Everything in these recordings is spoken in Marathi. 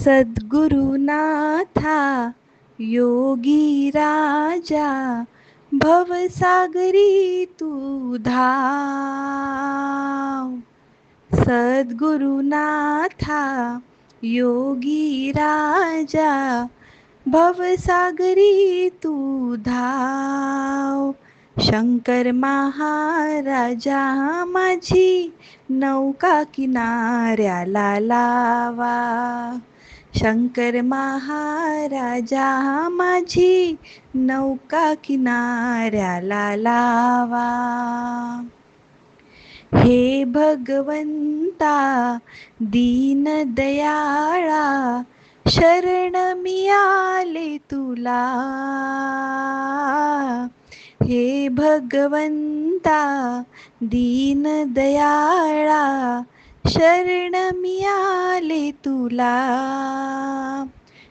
सद्गुरुनाथा योगी राजा भवसागरी तू धाव. सद्गुरुनाथा योगी राजा भवसागरी तू धाव. शंकर महाराजा माझी नौका किनाऱ्याला लावा. शंकर महाराजा माझी नौका किनाऱ्याला लावा. हे भगवंता दीन दयाळा शरण मी आले तुला. हे भगवंता दीन दयाळा शरण मी आले तुला.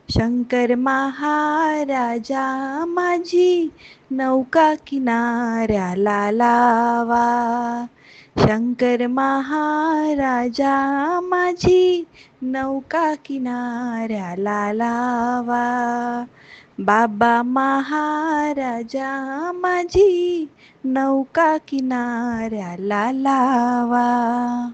शंकर महाराजा माझी नौका किनाऱ्याला लावा. शंकर महाराजा माझी नौका किनाऱ्याला लावा. बाबा महाराजा माझी नौका किनाऱ्याला लावा.